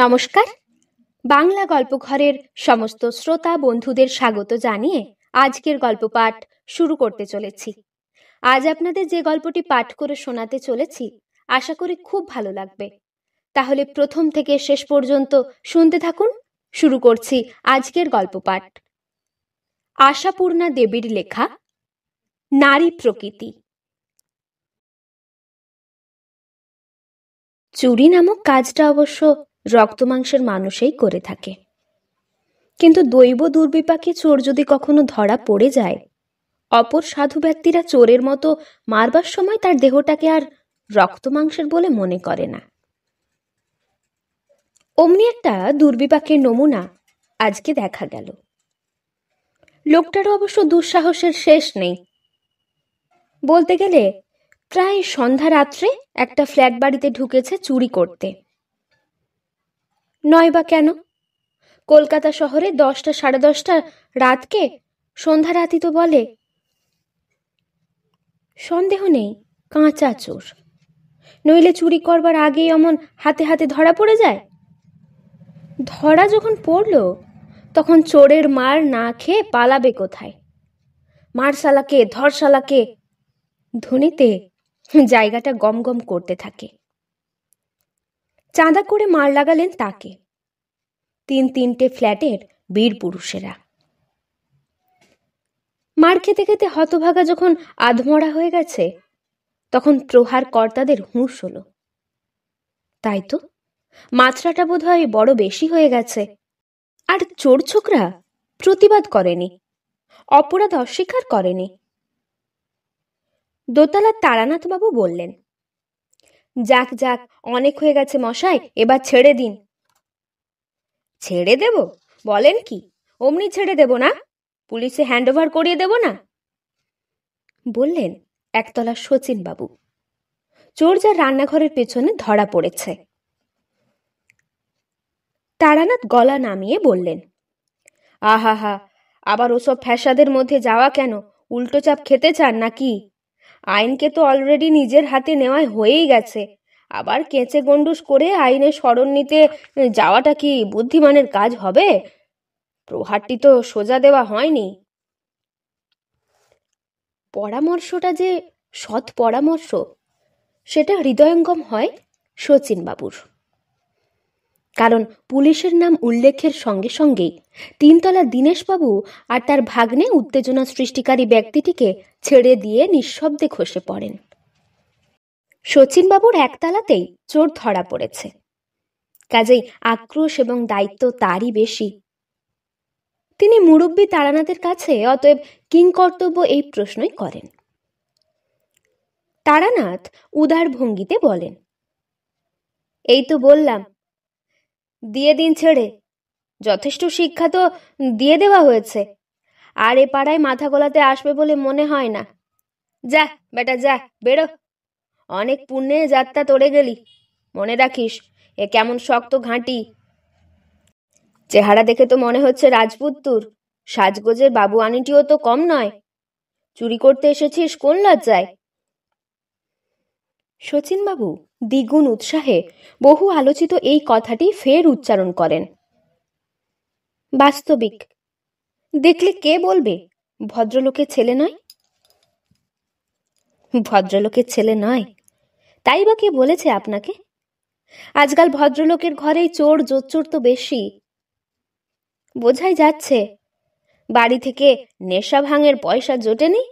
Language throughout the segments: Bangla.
নমস্কার। বাংলা গল্প ঘরের সমস্ত শ্রোতা বন্ধুদের স্বাগত জানিয়ে আজকের গল্প পাঠ শুরু করতে চলেছি। আজ আপনাদের যে গল্পটি পাঠ করে শোনাতে চলেছি আশা করি খুব ভালো লাগবে। তাহলে প্রথম থেকে শেষ পর্যন্ত শুনতে থাকুন। শুরু করছি আজকের গল্প পাঠ। আশাপূর্ণা দেবীর লেখা নারী প্রকৃতি। চুরি নামক কাজটা অবশ্য রক্তমাংসের মানুষই করে থাকে, কিন্তু দৈব দুর্বিপাকে চোর যদি কখনো ধরা পড়ে যায়, অপর সাধু ব্যক্তিরা চোরের মতো মারবার সময় তার দেহটাকে আর রক্তমাংসের বলে মনে করে না। অমনি একটা দুর্বিপাকের নমুনা আজকে দেখা গেল। লোকটারও অবশ্য দুঃসাহসের শেষ নেই। বলতে গেলে প্রায় সন্ধ্যা রাত্রে একটা ফ্ল্যাট বাড়িতে ঢুকেছে চুরি করতে। নয় বা কেন, কলকাতা শহরে 10টা সাড়ে 10টা রাতকে সন্ধ্যা রাতই তো বলে। সন্দেহ নেই কাঁচা চোর, নইলে চুরি করবার আগেই অমন হাতে হাতে ধরা পড়ে যায়। ধরা যখন পড়ল তখন চোরের মার না খেয়ে পালাবে কোথায়? মার শালাকে, ধর শালাকে ধ্বনিতে জায়গাটা গম গম করতে থাকে। চাঁদা করে মার লাগালেন তাকে 3-3টে ফ্ল্যাটের বীর পুরুষেরা। মার খেতে খেতে হতভাগা যখন আধমরা হয়ে গেছে, তখন প্রহার কর্তাদের হুঁশ হলো। তাই তো মাত্রাটা বোধহয় বড় বেশি হয়ে গেছে। আর চোর ছোকরা প্রতিবাদ করেনি, অপরাধ অস্বীকার করেনি। দোতলার তারানাথ বাবু বললেন, যাক যাক, অনেক হয়ে গেছে মশাই, এবার ছেড়ে দিন। ছেড়ে দেব বলেন কি? অমনি ছেড়ে দেব না? পুলিশে হ্যান্ড ওভার করিয়ে দেব না? বললেন একতলা শচীন বাবু, চোর যার রান্নাঘরের পেছনে ধরা পড়েছে। তারানাথ গলা নামিয়ে বললেন, আহা, আবার ওসব ফ্যাসাদের মধ্যে যাওয়া কেন? উল্টো চাপ খেতে চান নাকি? আইনকে তো অলরেডি নিজের হাতে নেওয়া হয়েই গেছে, আবার কেঁচে গন্ডুস করে আইনের শরণ নিতে যাওয়াটা কি বুদ্ধিমানের কাজ হবে? প্রহারটি তো সোজা দেওয়া হয়নি। পরামর্শটা যে সৎ পরামর্শ, সেটা হৃদয়ঙ্গম হয় শচীন বাবুর। কারণ পুলিশের নাম উল্লেখের সঙ্গে সঙ্গেই 3তলা দীনেশবাবু আর তার ভাগ্নে উত্তেজনা সৃষ্টিকারী ব্যক্তিটিকে ছেড়ে দিয়ে নিঃশব্দে খসে পড়েন। শচীনবাবুর একতলাতেই চোর ধরা পড়েছে, কাজেই আক্রোশ এবং দায়িত্ব তারই বেশি। তিনি মুরব্বী তারানাথের কাছে অতএব কিংকর্তব্য এই প্রশ্নই করেন। তারানাথ উদার ভঙ্গিতে বলেন, এই তো বললাম, দিয়ে দিন ছেড়ে। যথেষ্ট শিক্ষা তো দিয়ে দেওয়া হয়েছে, আর এ পাড়ায় মাথা গোলাতে আসবে বলে মনে হয় না। যা বেটা যা, বেরো। অনেক পুণ্যে যাত্রা তোড়ে গেলি। মনে রাখিস, এ কেমন শক্ত ঘাঁটি। চেহারা দেখে তো মনে হচ্ছে রাজপুত্তুর, সাজগোজের বাবুয়ানিটিও তো কম নয়। চুরি করতে এসেছিস কোন লজ্জায়? শচীনবাবু দ্বিগুণ উৎসাহে বহু আলোচিত এই কথাটি ফের উচ্চারণ করেন। বাস্তবিক দেখলে কে বলবে ভদ্রলোকের ছেলে নয়? ভদ্রলোকের ছেলে নয় তাই বা কে বলেছে আপনাকে? আজকাল ভদ্রলোকের ঘরেই চোর জোচ্চোর তো বেশি। বোঝাই যাচ্ছে বাড়ি থেকে নেশা ভাঙের পয়সা জোটেনি,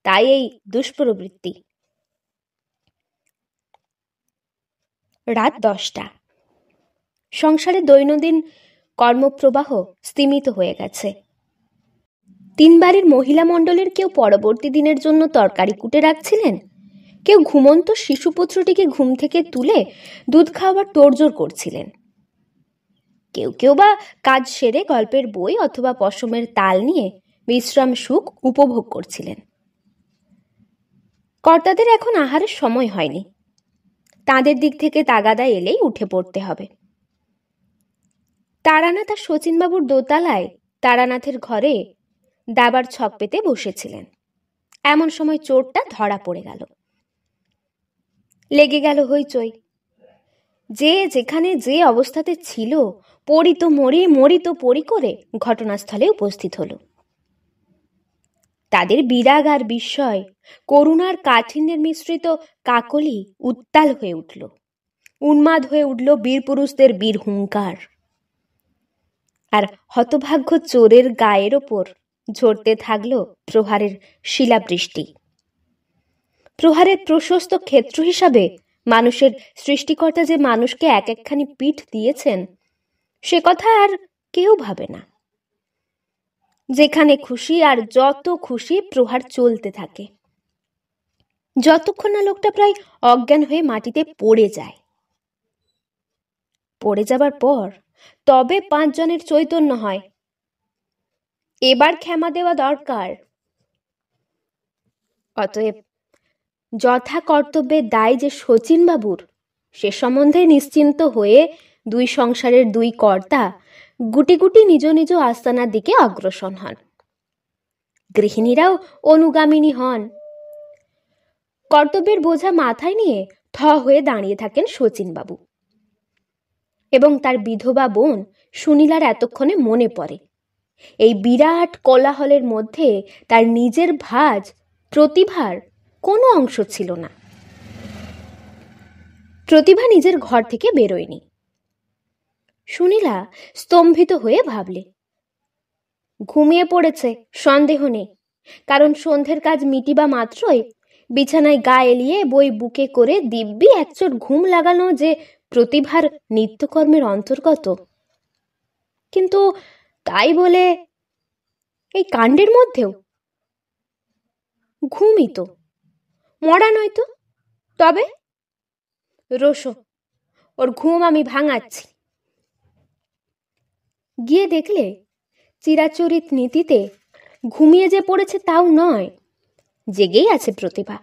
তাই এই দুষ্প্রবৃত্তি। রাত 10টা। সংসারে দৈনন্দিন কর্মপ্রবাহ স্তিমিত হয়ে গেছে। 3 বাড়ির মহিলা মণ্ডলের কেউ পরবর্তী দিনের জন্য তরকারি কুটে রাখছিলেন, কেউ ঘুমন্ত শিশুপুত্রটিকে ঘুম থেকে তুলে দুধ খাওয়ার তোড়জোড় করছিলেন, কেউ কেউ বা কাজ সেরে গল্পের বই অথবা পশমের তাল নিয়ে বিশ্রাম সুখ উপভোগ করছিলেন। কর্তাদের এখন আহারের সময় হয়নি, তাদের দিক থেকে তাগাদা এলেই উঠে পড়তে হবে। তারানাথ আর শচীনবাবুর দোতলায় তারানাথের ঘরে দাবার ছক পেতে বসেছিলেন। এমন সময় চোরটা ধরা পড়ে গেল। লেগে গেল হইচই। যে যেখানে যে অবস্থাতে ছিল পড়ি তো মরি মরি তো পড়ি করে ঘটনাস্থলে উপস্থিত হলো। তাদের বিরাগ আর বিস্ময়, করুণার কাঠিন্যের মিশ্রিত কাকলি উত্তাল হয়ে উঠল। উন্মাদ হয়ে উঠল বীরপুরুষদের বীর হুঙ্কার। আর হতভাগ্য চোরের গায়ের ওপর ঝরতে থাকলো প্রহারের শিলাবৃষ্টি। প্রহারের প্রশস্ত ক্ষেত্র হিসাবে মানুষের সৃষ্টিকর্তা যে মানুষকে এক একখানি পিঠ দিয়েছেন সে কথা আর কেউ ভাবে না। যেখানে খুশি আর যত খুশি প্রহার চলতে থাকে, যতক্ষণ না লোকটা প্রায় অজ্ঞান হয়ে মাটিতে পড়ে যায়। পড়ে যাবার পর তবে 5 জনের চৈতন্য হয়, এবার ক্ষমা দেওয়া দরকার। অতএব যথা কর্তব্যের দায় যে শচীনবাবুর, সে সম্বন্ধে নিশ্চিন্ত হয়ে দুই সংসারের দুই কর্তা গুটি গুটি নিজ নিজ আস্তানার দিকে অগ্রসর হন। গৃহিণীরাও অনুগামিনী হন। কর্তব্যের বোঝা মাথায় নিয়ে থ হয়ে দাঁড়িয়ে থাকেন শচীনবাবু। এবং তার বিধবা বোন সুনীলার এতক্ষণে মনে পড়ে এই বিরাট কোলাহলের মধ্যে তার নিজের ভাজ প্রতিভার কোনো অংশ ছিল না। প্রতিভা নিজের ঘর থেকে বেরোয়নি। সুনীলা স্তম্ভিত হয়ে ভাবলে, ঘুমিয়ে পড়েছে সন্দেহ নেই, কারণ সন্ধ্যের কাজ মিটিবা মাত্রই বিছানায় গা এলিয়ে বই বুকে করে দিব্যি একচোট ঘুম লাগানো যে প্রতিভার নিত্যকর্মের অন্তর্গত। কিন্তু তাই বলে এই কাণ্ডের মধ্যেও ঘুমই তো, মরা নয় তো। তবে রোশো, ওর ঘুম আমি ভাঙাচ্ছি। গিয়ে দেখলে চিরাচরিত নীতিতে ঘুমিয়ে যে পড়েছে তাও নয়, জেগেই আছে প্রতিভা।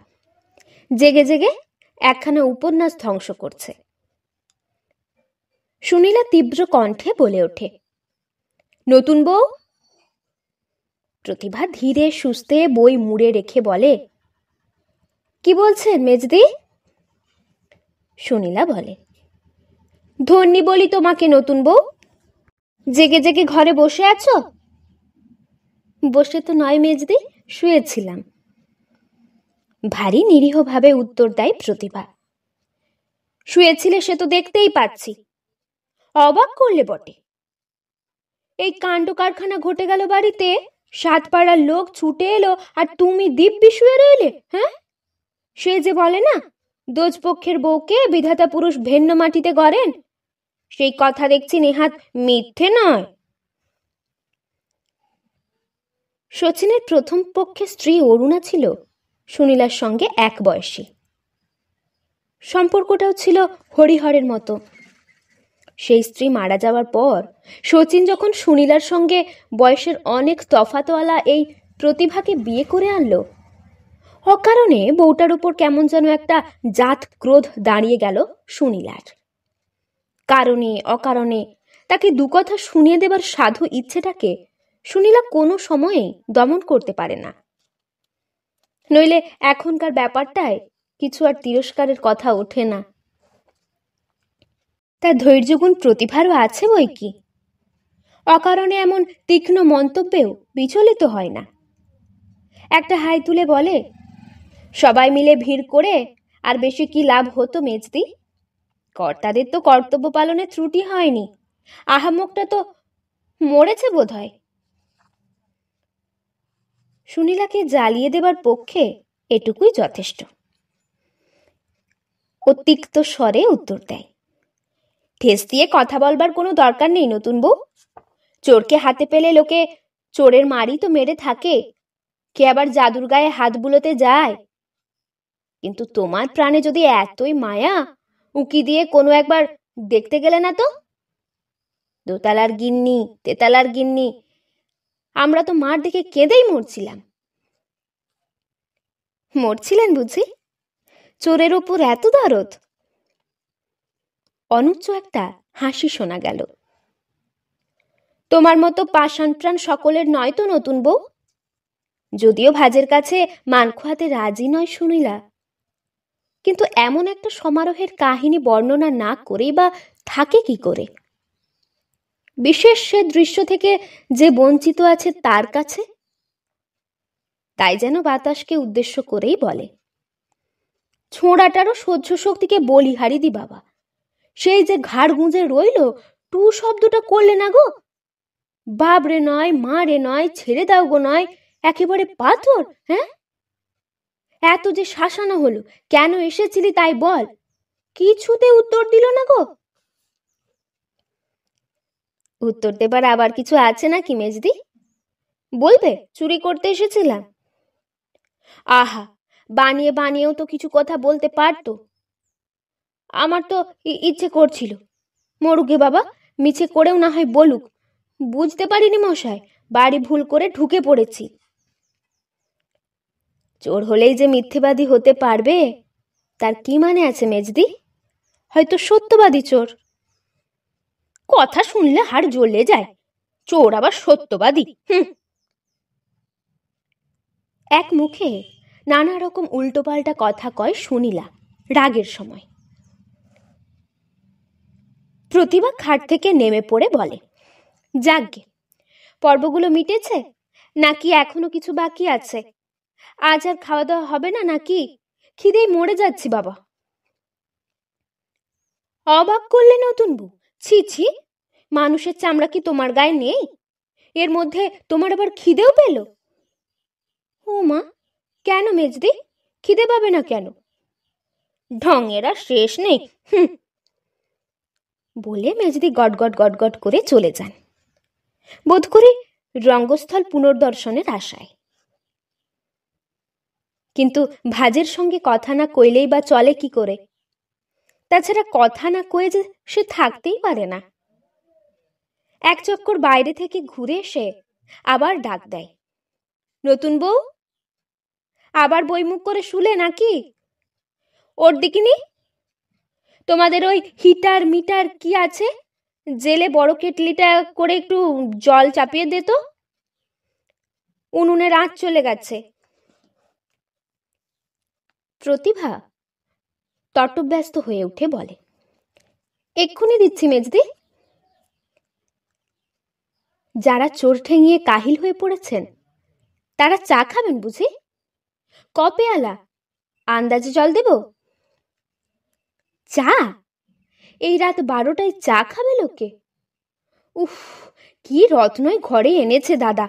জেগে জেগে একখানা উপন্যাস ধ্বংস করছে। সুনীলা তীব্র কণ্ঠে বলে ওঠে, নতুন বউ। প্রতিভা ধীরে সুস্থে বই মুড়ে রেখে বলে, কি বলছেন মেজদি? সুনীলা বলে, ধন্যি বলি তোমাকে নতুন বউ, জেগে জেগে ঘরে বসে আছো? বসে তো নয় মেজদি, শুয়েছিলাম। ভারী নিরীহভাবে উত্তর দেয় প্রতিভা। শুয়েছিলে সে তো দেখতেই পাচ্ছি। অবাক করলে বটে। এই কাণ্ড কারখানা ঘটে গেল বাড়িতে, 7 পাড়ার লোক ছুটে এলো আর তুমি দিব্যি শুয়ে রইলে। হ্যাঁ, সে যে বলে না, দোজপক্ষের বউকে বিধাতা পুরুষ ভেন্ন মাটিতে গড়েন, সেই কথা দেখছি নেহাত মিথ্যে নয়। শচীনের প্রথম পক্ষে স্ত্রী অরুণা ছিল সুনীলার সঙ্গে এক বয়সী। সম্পর্কটাও ছিল হরিহরের মতো। সেই স্ত্রী মারা যাওয়ার পর শচীন যখন সুনীলার সঙ্গে বয়সের অনেক তফাতওয়ালা এই প্রতিভাকে বিয়ে করে আনলো, অকারণে বউটার উপর কেমন যেন একটা জাত ক্রোধ দাঁড়িয়ে গেল সুনীলার। কারণে অকারণে তাকে দু কথা শুনিয়ে দেবার সাধু ইচ্ছেটাকে সুনীলা কোনো সময়েই দমন করতে পারে না। নইলে এখনকার ব্যাপারটায় কিছু আর তিরস্কারের কথা ওঠে না। তার ধৈর্যগুণ প্রতিভারও আছে বই কি, অকারণে এমন তীক্ষ্ণ মন্তব্যেও বিচলিত হয় না। একটা হাই তুলে বলে, সবাই মিলে ভিড় করে আর বেশি কি লাভ হতো মেজদি? কর্তাদের তো কর্তব্য পালনে ত্রুটি হয়নি, আহাম্মকটা তো মরেছে বোধ হয়। সুনীলাকে জ্বালিয়ে দেবার পক্ষে এটুকুই যথেষ্ট। ও তিক্ত স্বরে উত্তর দেয়, ঠেস দিয়ে কথা বলবার কোনো দরকার নেই নতুন বউ। চোরকে হাতে পেলে লোকে চোরের মারই তো মেরে থাকে, কে আবার জাদুর গায়ে হাত বুলোতে যায়। কিন্তু তোমার প্রাণে যদি এতই মায়া, উকি দিয়ে কোনো একবার দেখতে গেলে না তো? দোতলার গিন্নি, তেতালার গিন্নি, আমরা তো মার দেখে কেঁদেই মরছিলাম। মরছিলেন বুঝি? চোরের উপর এত দরদ? অনুচ্চ একটা হাসি শোনা গেল। তোমার মতো পাষাণ প্রাণ সকলের নয় তো নতুন বউ। যদিও ভাজের কাছে মান খোয়াতে রাজি নয় সুনীলা, কিন্তু এমন একটা সমারোহের কাহিনী বর্ণনা না করেই বা থাকে কি করে? বিশেষ সে দৃশ্য থেকে যে বঞ্চিত আছে তার কাছে। তাই যেন বাতাসকে উদ্দেশ্য করেই বলে, ছোঁড়াটারও সহ্য শক্তিকে বলিহারি দি বাবা, সেই যে ঘাড় গুঁজে রইল, টু শব্দটা করলে না গো। বাবরে নয়, মা রে নয়, ছেড়ে দাও গো নয়, একেবারে পাথর। হ্যাঁ, এত যে শাসানো হলো, কেন এসেছিলি তাই বল, কিছুতে উত্তর দিল না গো। উত্তর দেবার আবার কিছু আছে নাকি মেজদি? বলবে চুরি করতে এসেছিলাম? আহা, বানিয়ে বানিয়েও তো কিছু কথা বলতে পারতো। আমার তো ইচ্ছে করছিল। মরুকে বাবা, মিছে করেও না হয় বলুক, বুঝতে পারিনি মশাই, বাড়ি ভুল করে ঢুকে পড়েছি। চোর হলেই যে মিথ্যেবাদী হতে পারবে তার কি মানে আছে মেজদি? হয়তো সত্যবাদী চোর। কথা শুনলে হাড় জ্বলে যায়, চোর আবার সত্যবাদী। এক মুখে নানা রকম উল্টোপাল্টা কথা কয় সুনীলা রাগের সময়। প্রতিভা খাট থেকে নেমে পড়ে বলে, যাকগে, পর্বগুলো মিটেছে নাকি এখনো কিছু বাকি আছে? আজ আর খাওয়া দাওয়া হবে না নাকি? খিদেই মরে যাচ্ছি বাবা। অবাক করলে নতুন বউ, ছি ছি, মানুষের চামড়া কি তোমার গায়ে নেই? এর মধ্যে তোমার আবার খিদেও পেল? ও মা, কেন মেজদি, খিদে পাবে না কেন? ঢঙের আর শেষ নেই বলে মেজদি গটগট গটগট করে চলে যান, বোধ করি রঙ্গস্থল পুনর্দর্শনের আশায়। কিন্তু ভাজের সঙ্গে কথা না কইলেই বা চলে কি করে? তাছাড়া কথা না কয়ে যে সে থাকতেই পারে না। এক চক্কর বাইরে থেকে ঘুরে এসে আবার ডাক দেয়, নতুন বউ, আবার বইমুখ করে শুলে নাকি? ওর দিকিনি, তোমাদের ওই হিটার মিটার কি আছে, জেলে বড় কেটলিটা করে একটু জল চাপিয়ে দে তো, উনুনের আঁচ চলে গেছে। প্রতিভা তটব্যস্ত হয়ে উঠে বলে, এক্ষুনি দিচ্ছি মেজদি। যারা চোর ঠেঙিয়ে কাহিল হয়ে পড়েছেন তারা চা খাবেন বুঝি? কপে আলা আন্দাজে জল দেব? চা? এই রাত 12টায় চা খাবে লোকে? উফ, কি রত্নই ঘরে এনেছে দাদা।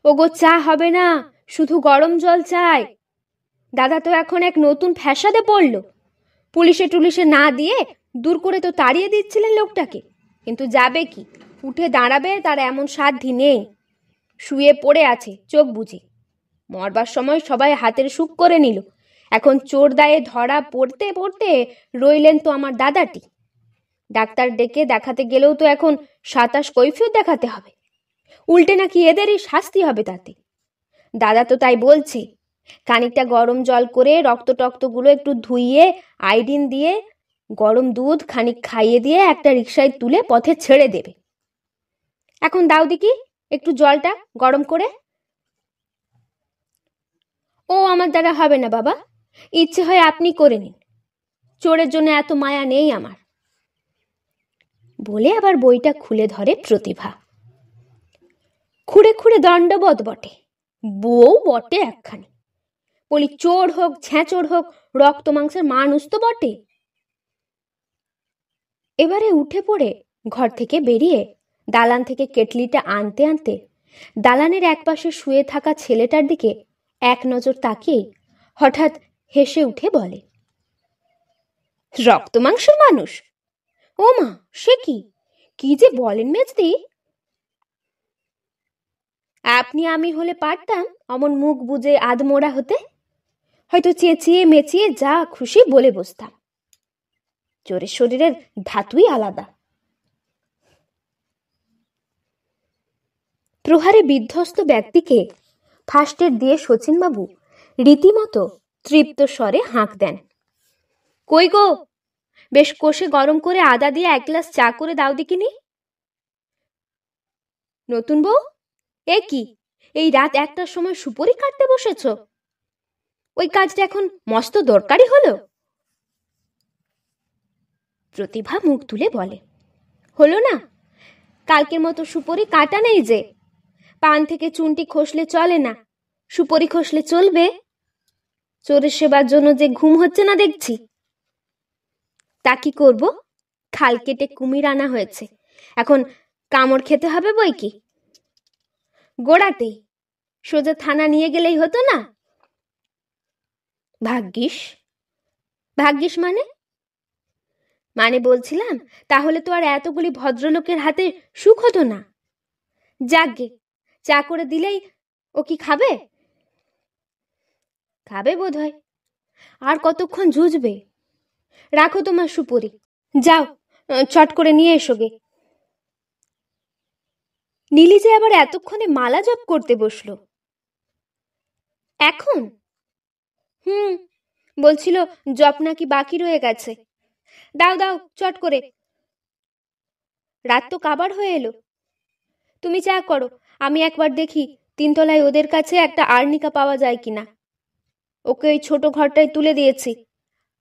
ওগো, চা হবে না, শুধু গরম জল চাই। দাদা তো এখন এক নতুন ফ্যাসাদে পড়ল। পুলিশে টুলিশে না দিয়ে দূর করে তো তাড়িয়ে দিচ্ছিলেন লোকটাকে, কিন্তু যাবে কি, উঠে দাঁড়াবে তার এমন সাধ্যি নেই। শুয়ে পড়ে আছে চোখ বুঝে। মরবার সময় সবাই হাতের সুখ করে নিল, এখন চোর দায়ে ধরা পড়তে পড়তে রইলেন তো আমার দাদাটি। ডাক্তার ডেকে দেখাতে গেলেও তো এখন 27 কৈফিয়ত দেখাতে হবে, উল্টে নাকি এদেরই শাস্তি হবে তাতে। দাদা তো তাই বলছে, খানিকটা গরম জল করে রক্ত টক্তগুলো একটু ধুইয়ে আয়োডিন দিয়ে গরম দুধ খানিক খাইয়ে দিয়ে একটা রিকশায় তুলে পথে ছেড়ে দেবে। এখন দাও দেখি একটু জলটা গরম করে। ও আমার দ্বারা হবে না বাবা, ইচ্ছে হয় আপনি করে নিন, চোরের জন্য এত মায়া নেই আমার। বলে আবার বইটা খুলে ধরে প্রতিভা। খুঁড়ে খুঁড়ে দণ্ডবধ বটে, বউ বটে একখানি। বলি চোর হোক ছ্যাঁচোর হোক, রক্ত মাংসের মানুষ তো বটে। এবারে উঠে পড়ে ঘর থেকে বেরিয়ে দালান থেকে কেটলিটা আনতে আনতে দালানের একপাশে শুয়ে থাকা ছেলেটার দিকে এক নজর তাকিয়ে হঠাৎ হেসে উঠে বলে, রক্ত মাংসের মানুষ? ও মা, সে কি, কি যে বলেন মেজদি। আপনি আমি হলে পারতাম অমন মুখ বুজে আধমোড়া হতে, হয়তো চেঁচিয়ে মেচিয়ে যা খুশি বলে বসতাম। চোরের শরীরের ধাতুই আলাদা। প্রহারে বিধ্বস্ত ব্যক্তিকে ফাস্টের দিয়ে শচীনবাবু রীতিমতো তৃপ্ত স্বরে হাঁক দেন, কই গো, বেশ কষে গরম করে আদা দিয়ে 1 গ্লাস চা করে দাও দেখিনি। নতুন বউ, এ কি, এই রাত 1টার সময় সুপরি কাটতে বসেছ? ওই কাজটা এখন মস্ত দরকারি হলো? প্রতিভা মুখ তুলে বলে, হলো না? কালকের মতো সুপরি কাটা নেই যে। পান থেকে চুনটি খসলে চলে না, সুপরি খসলে চলবে? চোরের সেবার জন্য যে ঘুম হচ্ছে না দেখছি। তা কি করব? খাল কেটে কুমির আনা হয়েছে, এখন কামড় খেতে হবে বই কি। গোড়াতেই সোজা থানা নিয়ে গেলেই হতো না? ভাগ্যিস। ভাগ্যিস মানে? মানে বলছিলাম, তাহলে তো আর এতগুলি ভদ্রলোকের হাতে সুখ হতো না। যাকগে, চা করে দিলেই ও কি খাবে? খাবে বোধ হয়। আর কতক্ষণ ঝুঁঝবে? রাখো তোমার সুপরি, যাও চট করে নিয়ে এসো গে। নীলি যে আবার এতক্ষণে মালা জপ করতে বসলো। এখন? বলছিল জপ নাকি বাকি রয়ে গেছে। দাও দাও চট করে। রাত তো কাবার হয়ে এলো। তুমি চা করো, আমি একবার দেখি তিনতলায় ওদের কাছে একটা আর্নিকা পাওয়া যায় কিনা। ওকে ওই ছোট ঘরটায় তুলে দিয়েছি,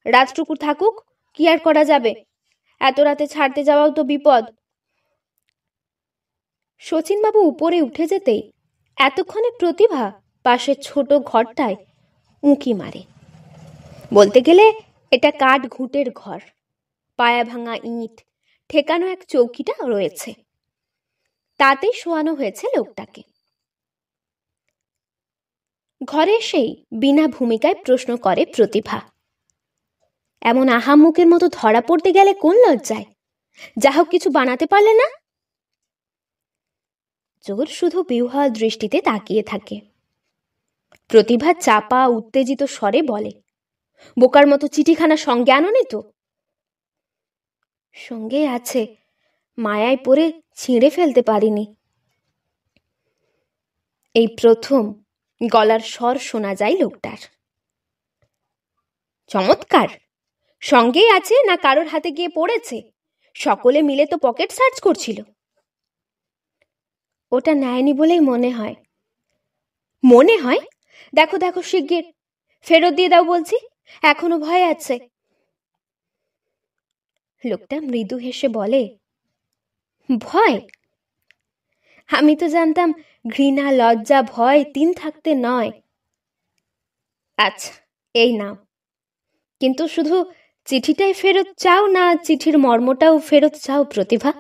রাতটুকু থাকুক, কি আর করা যাবে। এত রাতে ছাড়তে যাওয়াও তো বিপদ। শচীনবাবু উপরে উঠে যেতেই এতক্ষণে প্রতিভা পাশের ছোট ঘরটায় উঁকি মারে। বলতে গেলে এটা কাঠ ঘুঁটের ঘর, পায়া ভাঙা ইট, ঠেকানো এক চৌকিটা রয়েছে, তাতেই শোয়ানো হয়েছে লোকটাকে। ঘরে এসেই বিনা ভূমিকায় প্রশ্ন করে প্রতিভা, এমন আহাম্মুকের মতো ধরা পড়তে গেলে কোন লজ্জায়? যা হোক কিছু বানাতে পারলে না? চোর শুধু বিহ্বল দৃষ্টিতে তাকিয়ে থাকে। প্রতিভা চাপা উত্তেজিত স্বরে বলে, বোকার মতো চিঠিখানা সঙ্গে আনোনি তো? সঙ্গে আছে, মায়ায় পড়ে ছিঁড়ে ফেলতে পারিনি। এই প্রথম গলার স্বর শোনা যায় লোকটার। চমৎকার! সঙ্গেই আছে না কারোর হাতে গিয়ে পড়েছে? সকলে মিলে তো পকেট সার্চ করছিল। ওটা নেয়নি বলেই মনে হয়। মনে হয়? দেখো দেখো শিগগির ফেরত দিয়ে দাও বলছি, এখনো ভয় আছে। লোকটা মৃদু হেসে বলে, ভয়? আমি তো জানতাম ঘৃণা লজ্জা ভয় তিন থাকতে নয়। আচ্ছা এই নাও, কিন্তু শুধু চিঠিটাই ফেরত চাও না চিঠির মর্মটাও ফেরত চাও প্রতিভা?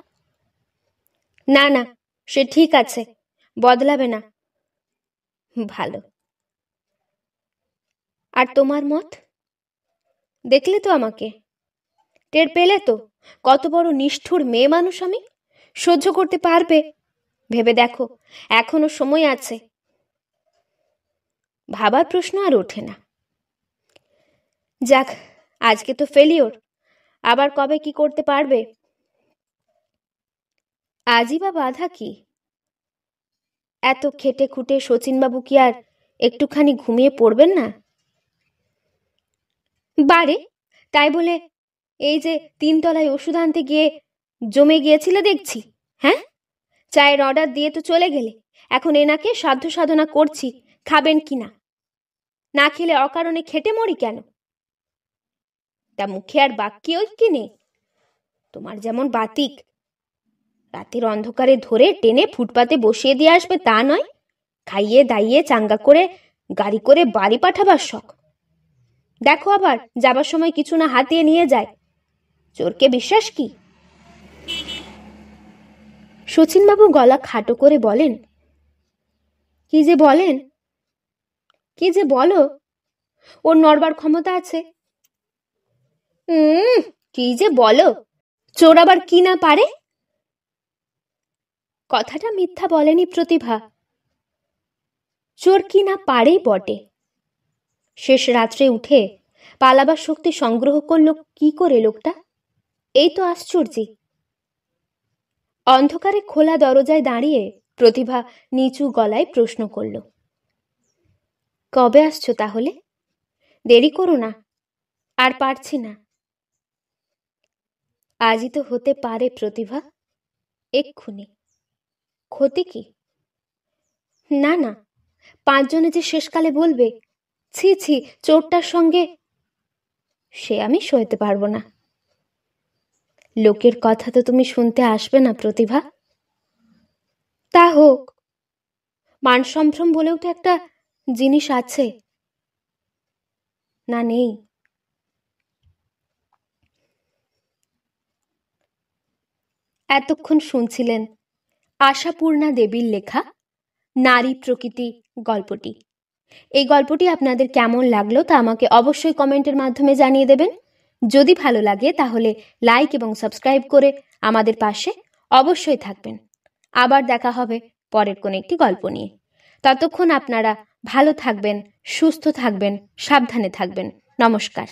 না না, সে ঠিক আছে, বদলাবে না। ভালো। আর তোমার মত? দেখলে তো আমাকে, টের পেলে তো কত বড় নিষ্ঠুর মেয়ে মানুষ আমি? সহ্য করতে পারবে? ভেবে দেখো, এখনো সময় আছে। ভাবার প্রশ্ন আর ওঠে না। যাক, আজকে তো ফেলিওর, আবার কবে কি করতে পারবে? আজই বা বাধা কি? এত খেটে খুঁটে শচীনবাবু কি আর একটুখানি ঘুমিয়ে পড়বেন না? বারে, তাই বলে এই যে তিনতলায় ওষুধ আনতে গিয়ে জমে গিয়েছিলে দেখছি, হ্যাঁ? চায়ের অর্ডার দিয়ে তো চলে গেলে, এখন এনাকে সাধ্য সাধনা করছি খাবেন কিনা। না খেলে অকারণে খেটে মরি কেন? তা মুখে আর বাক্যি ওই কি নেই? তোমার যেমন বাতিক, রাতের অন্ধকারে ধরে টেনে ফুটপাতে বসিয়ে দিয়ে আসবে তা নয়, খাইয়ে দাইয়ে চাঙ্গা করে গাড়ি করে বাড়ি পাঠাবার শখ। দেখো আবার যাবার সময় কিছু না হাতিয়ে নিয়ে যায়। চোরকে বিশ্বাস কি? শচীনবাবু গলা খাটো করে বলেন, কি যে বলেন? কি যে বলো? ওর নড়বার ক্ষমতা আছে? কি যে বলো? চোর আবার কি না পারে? কথাটা মিথ্যা বলেনি প্রতিভা। চোর কি না পারেই বটে। শেষ রাত্রে উঠে পালাবার শক্তি সংগ্রহ করলো কি করে লোকটা? এই তো আশ্চর্য। অন্ধকারে খোলা দরজায় দাঁড়িয়ে প্রতিভা নিচু গলায় প্রশ্ন করল, কবে আসছো তাহলে? দেরি করো না, আর পারছি না। আজই তো হতে পারে প্রতিভা, এক্ষুনি। ক্ষতি কি? না না, 5 জনে যে শেষকালে বলবে, ছি ছি চোরটার সঙ্গে, সে আমি সইতে পারবো না। লোকের কথা তো তুমি শুনতে আসবে না প্রতিভা। তা হোক, মান সম্ভ্রম বলেও তো একটা জিনিস আছে, না নেই? এতক্ষণ শুনছিলেন আশাপূর্ণা দেবীর লেখা নারী প্রকৃতি গল্পটি। এই গল্পটি আপনাদের কেমন লাগলো তা আমাকে অবশ্যই কমেন্টের মাধ্যমে জানিয়ে দেবেন। যদি ভালো লাগে তাহলে লাইক এবং সাবস্ক্রাইব করে আমাদের পাশে অবশ্যই থাকবেন। আবার দেখা হবে পরের কোনো একটি গল্প নিয়ে। ততক্ষণ আপনারা ভালো থাকবেন, সুস্থ থাকবেন, সাবধানে থাকবেন। নমস্কার।